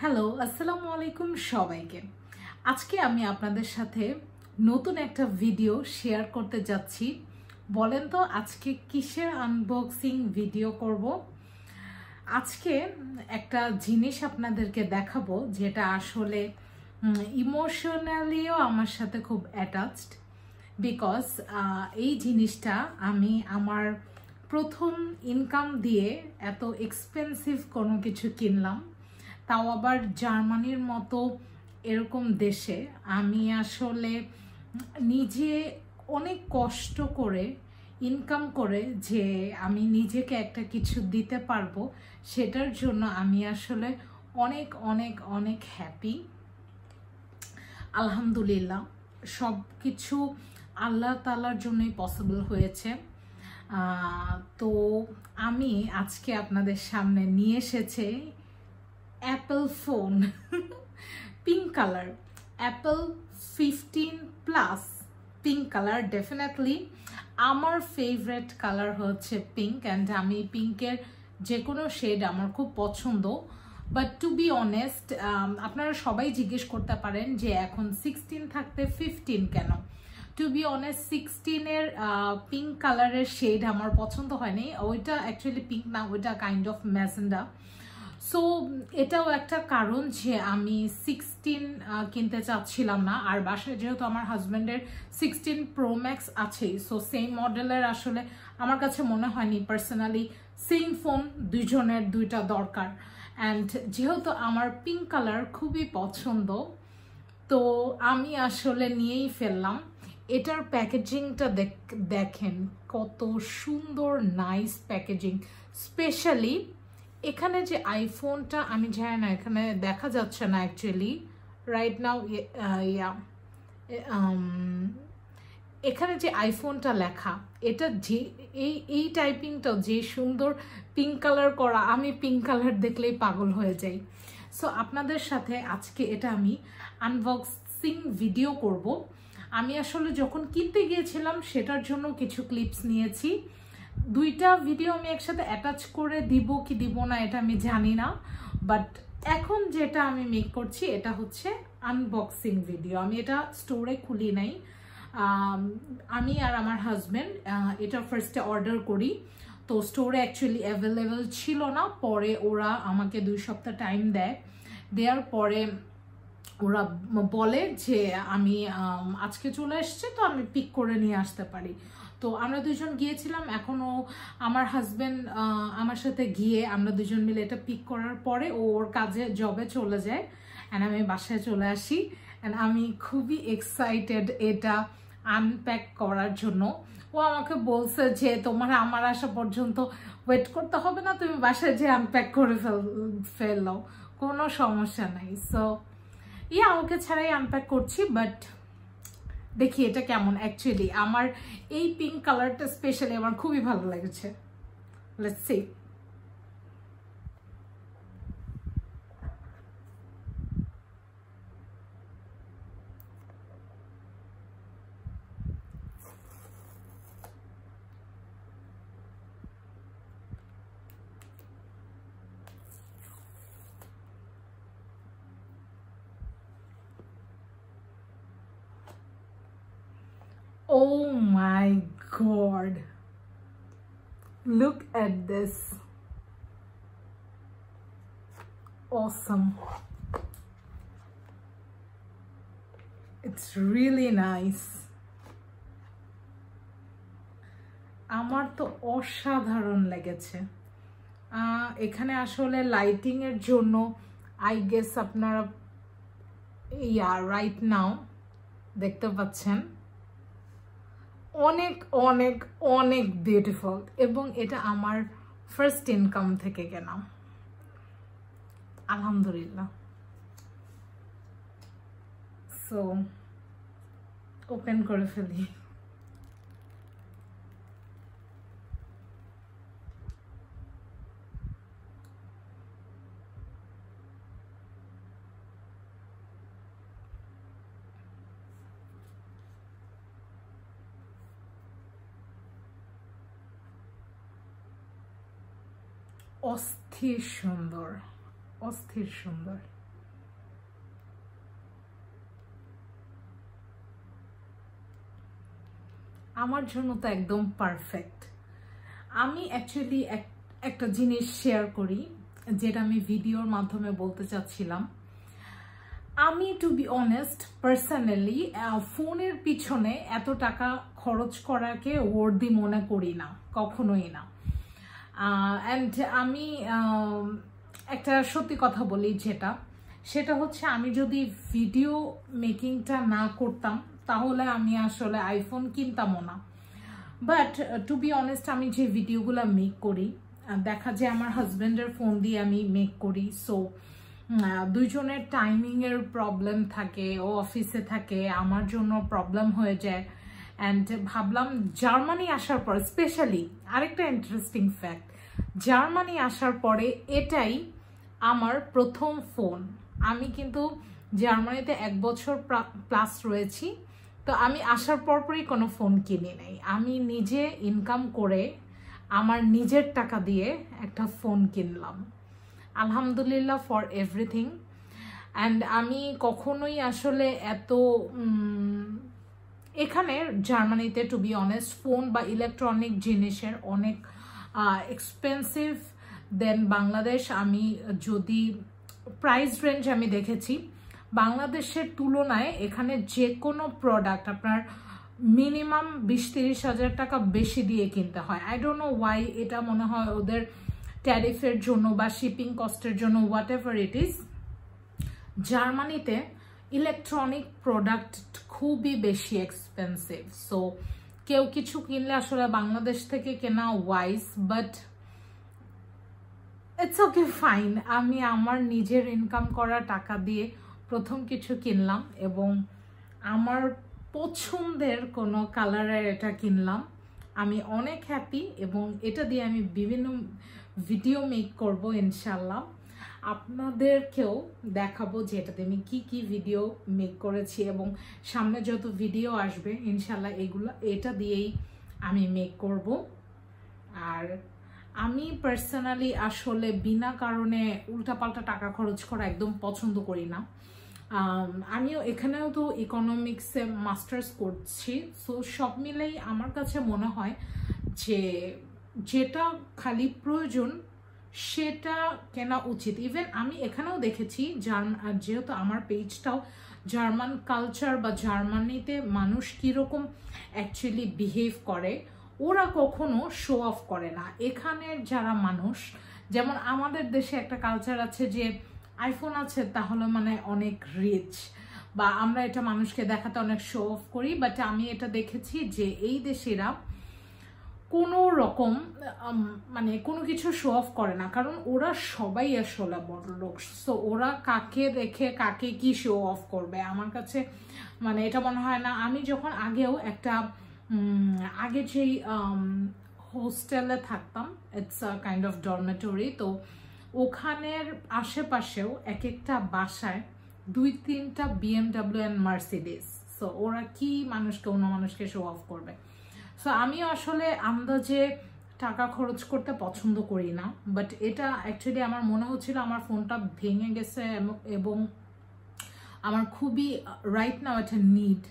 Hello, আসসালামু আলাইকুম সবাইকে। আজকে আমি আপনাদের সাথে নতুন একটা ভিডিও শেয়ার করতে যাচ্ছি। বলেন তো আজকে কিসের আনবক্সিং ভিডিও করব? আজকে একটা জিনিস আপনাদেরকে দেখাবো যেটা আসলে ইমোশনালিও আমার সাথে খুব অ্যাটাচড। বিকজ এই জিনিসটা আমি আমার প্রথম ইনকাম দিয়ে এত এক্সপেন্সিভ কোনো কিছু কিনলাম, তাও আবার জার্মানির মতো এরকম দেশে। আমি আসলে নিজে অনেক কষ্ট করে ইনকাম করে যে আমি নিজেকে একটা কিছু দিতে পারবো, সেটার জন্য আমি আসলে অনেক অনেক অনেক হ্যাপি। আলহামদুলিল্লাহ, সব কিছু আল্লাহ তাআলার জন্যই পসিবল হয়েছে। তো আমি আজকে আপনাদের সামনে নিয়ে এসেছি Apple phone pink colour, Apple 15 plus pink colour. Definitely আমার ফেভারিট কালার হচ্ছে পিঙ্ক, অ্যান্ড আমি পিঙ্কের যে কোনো শেড আমার খুব পছন্দ। বাট টু বি অনেস্ট, আপনারা সবাই জিজ্ঞেস করতে পারেন যে এখন 16 থাকতে 15 কেন? টু বি অনেস্ট, 16-এর পিঙ্ক কালারের শেড আমার পছন্দ হয়নি। ওইটা অ্যাকচুয়ালি পিঙ্ক না, ওইটা কাইন্ড অফ ম্যাজেন্ডা। সো এটাও একটা কারণ যে আমি 16 কিনতে চাচ্ছিলাম না। আর বাসায় যেহেতু আমার হাজব্যান্ডের 16 প্রো ম্যাক্স আছেই, সো সেম মডেলের আসলে আমার কাছে মনে হয়নি পার্সোনালি সেম ফোন দুইজনের দুইটা দরকার। অ্যান্ড যেহেতু আমার পিঙ্ক কালার খুবই পছন্দ, তো আমি আসলে নিয়েই ফেললাম। এটার প্যাকেজিংটা দেখেন কত সুন্দর, নাইস প্যাকেজিং। স্পেশালি এখানে যে আইফোনটা, আমি জানি না এখানে দেখা যাচ্ছে না অ্যাকচুয়ালি রাইট নাও, এখানে যে আইফোনটা লেখা, এটা যে এই টাইপিংটা যে সুন্দর পিঙ্ক কালার করা, আমি পিঙ্ক কালার দেখলেই পাগল হয়ে যাই। সো আপনাদের সাথে আজকে এটা আমি আনবক্সিং ভিডিও করব। আমি আসলে যখন কিনতে গিয়েছিলাম সেটার জন্য কিছু ক্লিপস নিয়েছি। দুইটা ভিডিও আমি একসাথে অ্যাটাচ করে দিব কি দিব না এটা আমি জানি না, বাট এখন যেটা আমি মেক করছি এটা হচ্ছে আনবক্সিং ভিডিও। আমি এটা স্টোরে খুলি নাই, আমি আর আমার হাজব্যান্ড এটা ফার্স্টে অর্ডার করি। তো স্টোরে অ্যাকচুয়ালি অ্যাভেলেবেল ছিল না, পরে ওরা আমাকে 2 সপ্তাহ টাইম দেওয়ার পরে ওরা বলে যে আমি আজকে চলে এসছে, তো আমি পিক করে নিয়ে আসতে পারি। তো আমরা দুজন গিয়েছিলাম। এখনও আমার হাজব্যান্ড আমার সাথে গিয়ে আমরা দুজন মিলে এটা পিক করার পরে ওর কাজে জবে চলে যায়, অ্যান্ড আমি বাসায় চলে আসি। অ্যান্ড আমি খুবই এক্সাইটেড এটা আনপ্যাক করার জন্য। ও আমাকে বলছে যে তোমার আমার আসা পর্যন্ত ওয়েট করতে হবে না, তুমি বাসায় যে আনপ্যাক করে ফেললো, কোনো সমস্যা নাই। সো ওকে ছাড়াই আনপ্যাক করছি, বাট দেখি এটা কেমন। অ্যাকচুয়ালি আমার এই পিঙ্ক কালারটা স্পেশালি আমার খুবই ভালো লেগেছে। Let's see. Oh my God, look at this. Awesome. It's really nice. আমার তো অসাধারণ লেগেছে। এখানে আসলে লাইটিং এর জন্য আই গেস আপনারা রাইট নাও দেখতে পাচ্ছেন অনেক অনেক অনেক বিউটিফুল, এবং এটা আমার ফার্স্ট ইনকাম থেকে কেনা। আলহামদুলিল্লাহ। সো ওপেন করে ফেলি। অস্থির সুন্দর, অস্থির সুন্দর। আমার জন্য তো একদম পারফেক্ট। আমি অ্যাকচুয়ালি একটা জিনিস শেয়ার করি, যেটা আমি ভিডিওর মাধ্যমে বলতে চাচ্ছিলাম। আমি টু বি অনেস্ট পার্সোনালি ফোনের পিছনে এত টাকা খরচ করাকে ওয়ার্দি মনে করি না, কখনোই না। অ্যান্ড আমি একটা সত্যি কথা বলি, সেটা হচ্ছে আমি যদি ভিডিও মেকিংটা না করতাম তাহলে আমি আসলে আইফোন কিনতামও না। বাট টু বি অনেস্ট আমি যে ভিডিওগুলো মেক করি, দেখা যায় আমার হাজব্যান্ডের ফোন দিয়ে আমি মেক করি। সো দুইজনের টাইমিংয়ের প্রবলেম থাকে, ও অফিসে থাকে, আমার জন্য প্রবলেম হয়ে যায়। অ্যান্ড ভাবলাম জার্মানি আসার পর, স্পেশালি আরেকটা ইন্টারেস্টিং ফ্যাক্ট, জার্মানি আসার পরে এটাই আমার প্রথম ফোন। আমি কিন্তু জার্মানিতে 1 বছর প্লাস রয়েছি, তো আমি আসার পরপরই কোনো ফোন কিনি নাই। আমি নিজে ইনকাম করে আমার নিজের টাকা দিয়ে একটা ফোন কিনলাম। আলহামদুলিল্লাহ ফর এভরিথিং। অ্যান্ড আমি কখনোই আসলে এত এখানে জার্মানিতে টু বি অনেস্ট ফোন বা ইলেকট্রনিক জিনিসের অনেক এক্সপেন্সিভ দেন বাংলাদেশ। আমি যদি প্রাইস রেঞ্জ আমি দেখেছি, বাংলাদেশের তুলনায় এখানে যে কোনো প্রোডাক্ট আপনার মিনিমাম 20-30 হাজার টাকা বেশি দিয়ে কিনতে হয়। আই ডোন্ট নো ওয়াই, এটা মনে হয় ওদের ট্যারিফের জন্য বা শিপিং কস্টের জন্য, হোয়াট এভার ইট ইজ। জার্মানিতে ইলেকট্রনিক প্রোডাক্ট খুবই বেশি এক্সপেন্সিভ। সো কেউ কিছু কিনলে আসলে বাংলাদেশ থেকে কেনা wise, but it's okay fine. আমি আমার নিজের ইনকাম করা টাকা দিয়ে প্রথম কিছু কিনলাম এবং আমার পছন্দের কোনো কালারের এটা কিনলাম। আমি অনেক হ্যাপি এবং এটা দিয়ে আমি বিভিন্ন ভিডিও মেক করব ইনশাল্লাহ। আপনাদেরকেও দেখাবো যে এটাতে আমি কি ভিডিও মেক করেছি এবং সামনে যত ভিডিও আসবে ইনশাল্লাহ এটা দিয়েই আমি মেক করব। আর আমি পার্সোনালি আসলে বিনা কারণে উল্টাপাল্টা টাকা খরচ করা একদম পছন্দ করি না। আমিও এখানেও তো ইকোনমিক্সে মাস্টার্স করছি। সো সব মিলেই আমার কাছে মনে হয় যে যেটা খালি প্রয়োজন সেটা কেনা উচিত। ইভেন আমি এখানেও দেখেছি, যেহেতু আমার পেজটাও জার্মান কালচার বা জার্মানিতে মানুষ কীরকম অ্যাকচুয়ালি বিহেভ করে, ওরা কখনো শো অফ করে না। এখানের যারা মানুষ, যেমন আমাদের দেশে একটা কালচার আছে যে আইফোন আছে তাহলে মানে অনেক রিচ, বা আমরা এটা মানুষকে দেখাতে অনেক শো অফ করি। বাট আমি এটা দেখেছি যে এই দেশেরা কোনো রকম মানে কোনো কিছু শো অফ করে না, কারণ ওরা সবাই আসলে বড় লোক। সো ওরা কাকে দেখে কাকে কি শো অফ করবে, আমার কাছে মানে এটা মনে হয় না। আমি যখন আগেও একটা আগে যেই হোস্টেলে থাকতাম, it's a kind of dormitory, তো ওখানের আশেপাশেও এক একটা বাসায় 2-3টা BMW অ্যান্ড মার্সিডিস। সো ওরা কি মানুষকে অন্য মানুষকে শো অফ করবে। সো আমিও আসলে আন্দাজে টাকা খরচ করতে পছন্দ করি না। বাট এটা অ্যাকচুয়ালি আমার মনে হচ্ছিল আমার ফোনটা ভেঙে গেছে এবং আমার খুবই রাইট নাও একটা নিড,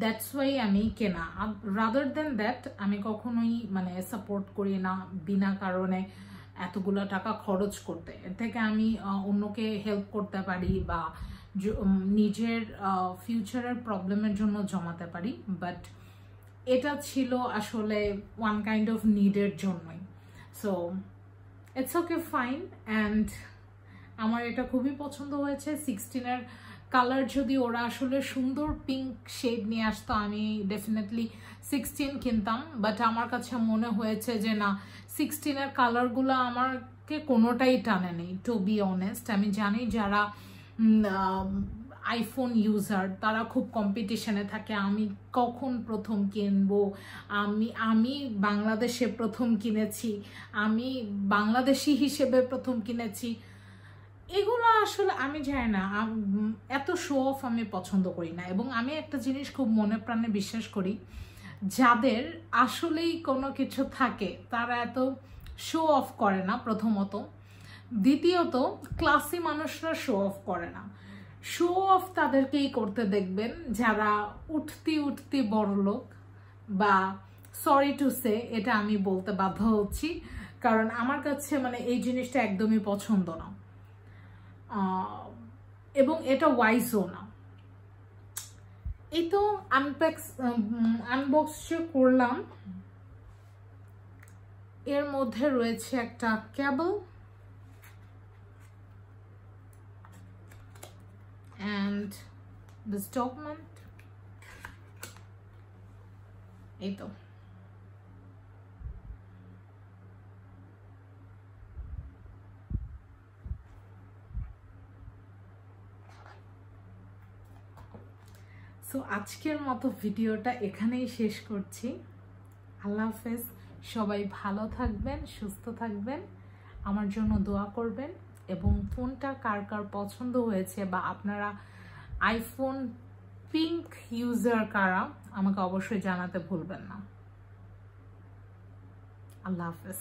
দ্যাটস ওয়াই আমি কেনা। রাদার দেন দ্যাট আমি কখনোই মানে সাপোর্ট করি না বিনা কারণে এতগুলো টাকা খরচ করতে। এর থেকে আমি অন্যকে হেল্প করতে পারি বা নিজের ফিউচারের প্রবলেমের জন্য জমাতে পারি। বাট এটা ছিল আসলে ওয়ান কাইন্ড অফ নিডের জন্যই। So it's okay fine. And আমার এটা খুবই পছন্দ হয়েছে। 16-এর কালার যদি ওরা আসলে সুন্দর পিঙ্ক শেড নিয়ে আসতো আমি ডেফিনেটলি 16 কিনতাম। বাট আমার কাছে মনে হয়েছে যে না, 16-এর কালারগুলো আমাকে কোনোটাই টানে নেই টু বি অনেস্ট। আমি জানি যারা আইফোন ইউজার তারা খুব কম্পিটিশনে থাকে, আমি কখন প্রথম কিনবো, আমি বাংলাদেশে প্রথম কিনেছি, আমি বাংলাদেশি হিসেবে প্রথম কিনেছি। এগুলো আসলে আমি জানি না, এত শো অফ আমি পছন্দ করি না। এবং আমি একটা জিনিস খুব মনে প্রাণে বিশ্বাস করি, যাদের আসলেই কোনো কিছু থাকে তারা এত শো অফ করে না প্রথমত। দ্বিতীয়ত ক্লাসি মানুষরা শো অফ করে না। শো অফ তাদেরকেই করতে দেখবেন যারা উঠতি বড় লোক, বা সরি টু সে এটা আমি বলতে বাধ্য হচ্ছি, কারণ আমার কাছে মানে এই জিনিসটা একদমই পছন্দ না, এবং এটা ওয়াইজও না। এই তো আনবক্স করলাম, এর মধ্যে রয়েছে একটা কেবল and this document, এই তো। সো আজকের মতো ভিডিওটা এখানেই শেষ করছি। আল্লাহ হাফেজ, সবাই ভালো থাকবেন, সুস্থ থাকবেন, আমার জন্য দোয়া করবেন, এবং ফোনটা কার কার পছন্দ হয়েছে বা আপনারা আইফোন পিঙ্ক ইউজার কারা আমাকে অবশ্যই জানাতে ভুলবেন না। আল্লাহ হাফেজ।